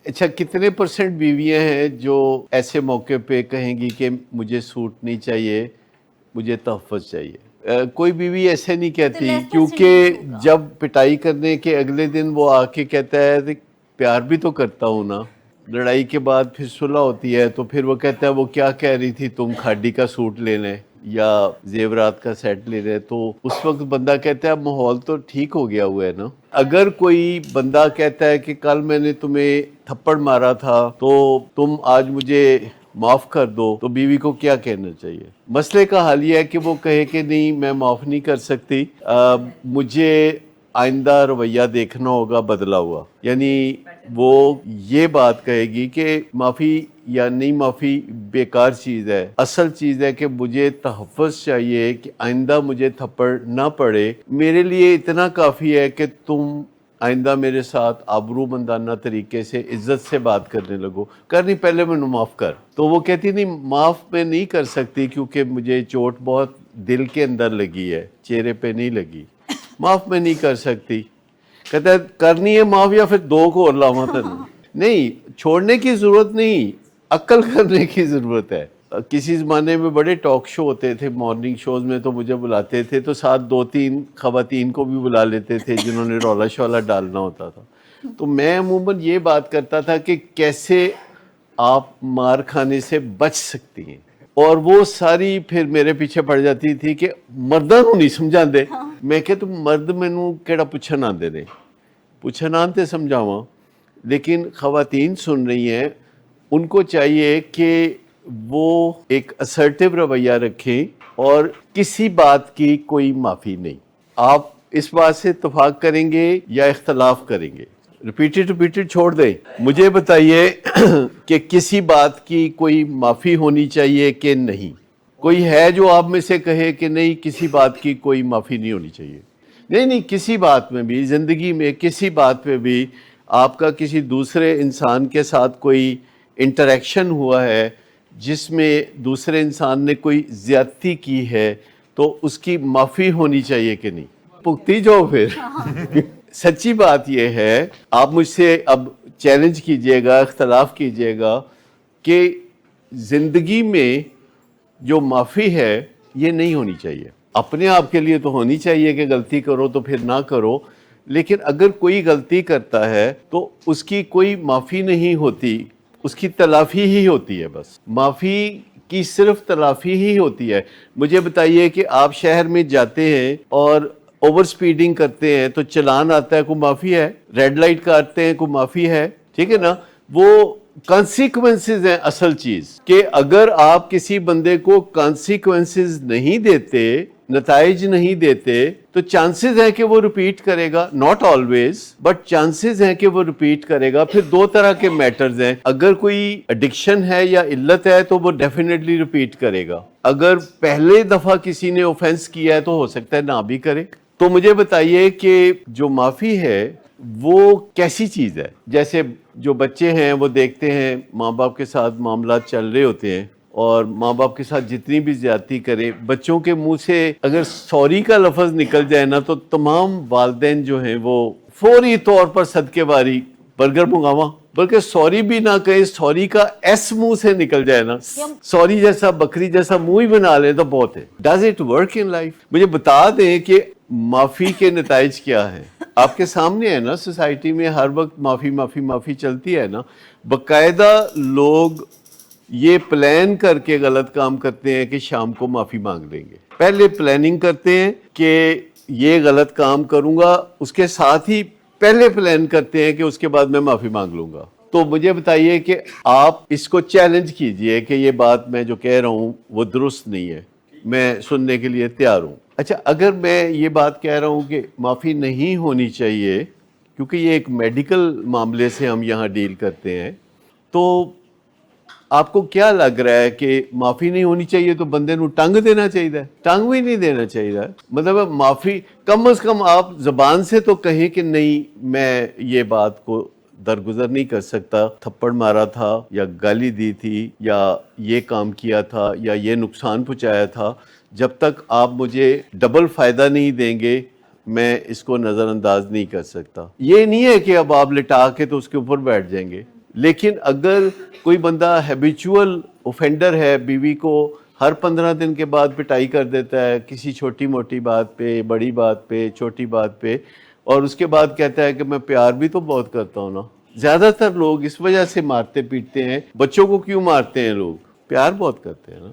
اچھا کتنے % بیویاں ہیں جو ایسے موقع پہ کہیں گی کہ مجھے سوٹ نہیں چاہیے، مجھے تحفظ چاہیے؟ کوئی بیوی ایسے نہیں کہتی، کیونکہ جب پٹائی کرنے کے اگلے دن وہ آ کے کہتا ہے کہ پیار بھی تو کرتا ہوں نا، لڑائی کے بعد پھر صلح ہوتی ہے تو پھر وہ کہتا ہے وہ کیا کہہ رہی تھی تم کھاڈی کا سوٹ لینے یا زیورات کا سیٹ لینے، تو اس وقت بندہ کہتا ہے ماحول تو ٹھیک ہو گیا ہوا ہے نا۔ اگر کوئی بندہ کہتا ہے کہ کل میں نے تمہیں تھپڑ مارا تھا تو تم آج مجھے معاف کر دو، تو بیوی کو کیا کہنا چاہیے؟ مسئلے کا حل یہ ہے کہ وہ کہے کہ نہیں میں معاف نہیں کر سکتی، مجھے آئندہ رویہ دیکھنا ہوگا بدلا ہوا، یعنی وہ یہ بات کہے گی کہ معافی یا نہیں معافی بیکار چیز ہے، اصل چیز ہے کہ مجھے تحفظ چاہیے کہ آئندہ مجھے تھپڑ نہ پڑے، میرے لیے اتنا کافی ہے کہ تم آئندہ میرے ساتھ آبرو مندانہ طریقے سے عزت سے بات کرنے لگو، کرنی پہلے میں معاف کر۔ تو وہ کہتی نہیں معاف میں نہیں کر سکتی کیونکہ مجھے چوٹ بہت دل کے اندر لگی ہے، چہرے پہ نہیں لگی، معاف میں نہیں کر سکتی۔ کہتا ہے کرنی ہے معاف یا پھر دو کو اور لاواں نہیں، چھوڑنے کی ضرورت نہیں، عقل کرنے کی ضرورت ہے۔ کسی زمانے میں بڑے ٹاک شو ہوتے تھے، مارننگ شوز میں تو مجھے بلاتے تھے تو ساتھ 2-3 خواتین کو بھی بلا لیتے تھے جنہوں نے رولا شولا ڈالنا ہوتا تھا، تو میں عموماً یہ بات کرتا تھا کہ کیسے آپ مار کھانے سے بچ سکتی ہیں، اور وہ ساری پھر میرے پیچھے پڑ جاتی تھی کہ مرداں نوں نہیں سمجھا دے۔ میں کہ تم مرد مینوں کیڑا پوچھن آندے نے، پوچھن آن تے سمجھاواں، لیکن خواتین سن رہی ہیں، ان کو چاہیے کہ وہ ایک اسرٹیو رویہ رکھیں اور کسی بات کی کوئی معافی نہیں۔ آپ اس بات سے اتفاق کریں گے یا اختلاف کریں گے؟ ریپیٹڈ چھوڑ دیں، مجھے بتائیے کہ کسی بات کی کوئی معافی ہونی چاہیے کہ نہیں؟ کوئی ہے جو آپ میں سے کہے کہ نہیں کسی بات کی کوئی معافی نہیں ہونی چاہیے؟ نہیں، کسی بات میں بھی، زندگی میں کسی بات پہ بھی آپ کا کسی دوسرے انسان کے ساتھ کوئی انٹریکشن ہوا ہے جس میں دوسرے انسان نے کوئی زیادتی کی ہے تو اس کی معافی ہونی چاہیے کہ نہیں؟ پکتی جو پھر سچی بات یہ ہے، آپ مجھ سے اب چیلنج کیجئے گا، اختلاف کیجئے گا کہ زندگی میں جو معافی ہے یہ نہیں ہونی چاہیے۔ اپنے آپ کے لیے تو ہونی چاہیے کہ غلطی کرو تو پھر نہ کرو، لیکن اگر کوئی غلطی کرتا ہے تو اس کی کوئی معافی نہیں ہوتی، اس کی تلافی ہی ہوتی ہے، بس معافی کی صرف تلافی ہی ہوتی ہے۔ مجھے بتائیے کہ آپ شہر میں جاتے ہیں اور اوور سپیڈنگ کرتے ہیں تو چلان آتا ہے، کوئی معافی ہے؟ ریڈ لائٹ کاٹتے ہیں، کوئی معافی ہے؟ ٹھیک ہے نا؟ وہ کانسیکوینسز ہیں اصل چیز، کہ اگر آپ کسی بندے کو کانسیکوینسز نہیں دیتے، نتائج نہیں دیتے، تو چانسز ہیں کہ وہ ریپیٹ کرے گا، ناٹ آلویز بٹ چانسز ہیں کہ وہ ریپیٹ کرے گا۔ پھر دو طرح کے میٹرز ہیں، اگر کوئی ایڈکشن ہے یا علت ہے تو وہ ڈیفینیٹلی ریپیٹ کرے گا، اگر پہلے دفعہ کسی نے اوفینس کیا ہے تو ہو سکتا ہے نہ بھی کرے۔ تو مجھے بتائیے کہ جو معافی ہے وہ کیسی چیز ہے؟ جیسے جو بچے ہیں وہ دیکھتے ہیں ماں باپ کے ساتھ معاملات چل رہے ہوتے ہیں، اور ماں باپ کے ساتھ جتنی بھی زیادتی کریں، بچوں کے منہ سے اگر سوری کا لفظ نکل جائے نا تو تمام والدین جو ہیں وہ فوری طور پر صدقے واری برگر منگاواں، بلکہ سوری بھی نہ کہیں، سوری کا ایس منہ سے نکل جائے نا، سوری جیسا بکری جیسا منہ ہی بنا لے تو بہت ہے۔ Does it work in life? مجھے بتا دیں کہ معافی کے نتائج کیا ہیں؟ آپ کے سامنے ہے نا، سوسائٹی میں ہر وقت معافی معافی معافی چلتی ہے نا۔ باقاعدہ لوگ یہ پلان کر کے غلط کام کرتے ہیں کہ شام کو معافی مانگ لیں گے، پہلے پلاننگ کرتے ہیں کہ یہ غلط کام کروں گا، اس کے ساتھ ہی پہلے پلان کرتے ہیں کہ اس کے بعد میں معافی مانگ لوں گا۔ تو مجھے بتائیے کہ آپ اس کو چیلنج کیجئے کہ یہ بات میں جو کہہ رہا ہوں وہ درست نہیں ہے، میں سننے کے لیے تیار ہوں۔ اچھا، اگر میں یہ بات کہہ رہا ہوں کہ معافی نہیں ہونی چاہیے کیونکہ یہ ایک میڈیکل معاملے سے ہم یہاں ڈیل کرتے ہیں، تو آپ کو کیا لگ رہا ہے کہ معافی نہیں ہونی چاہیے تو بندے نو ٹنگ دینا چاہیے؟ ٹنگ بھی نہیں دینا چاہیے، مطلب معافی کم از کم آپ زبان سے تو کہیں کہ نہیں میں یہ بات کو درگزر نہیں کر سکتا، تھپڑ مارا تھا یا گالی دی تھی یا یہ کام کیا تھا یا یہ نقصان پہنچایا تھا، جب تک آپ مجھے ڈبل فائدہ نہیں دیں گے میں اس کو نظر انداز نہیں کر سکتا۔ یہ نہیں ہے کہ اب آپ لٹا کے تو اس کے اوپر بیٹھ جائیں گے، لیکن اگر کوئی بندہ ہیبیچول اوفینڈر ہے، بیوی کو ہر 15 دن کے بعد پٹائی کر دیتا ہے کسی چھوٹی موٹی بات پہ، بڑی بات پہ، چھوٹی بات پہ، اور اس کے بعد کہتا ہے کہ میں پیار بھی تو بہت کرتا ہوں نا. زیادہ تر لوگ اس وجہ سے مارتے پیٹتے ہیں. بچوں کو کیوں مارتے ہیں لوگ؟ پیار بہت کرتے ہیں نا.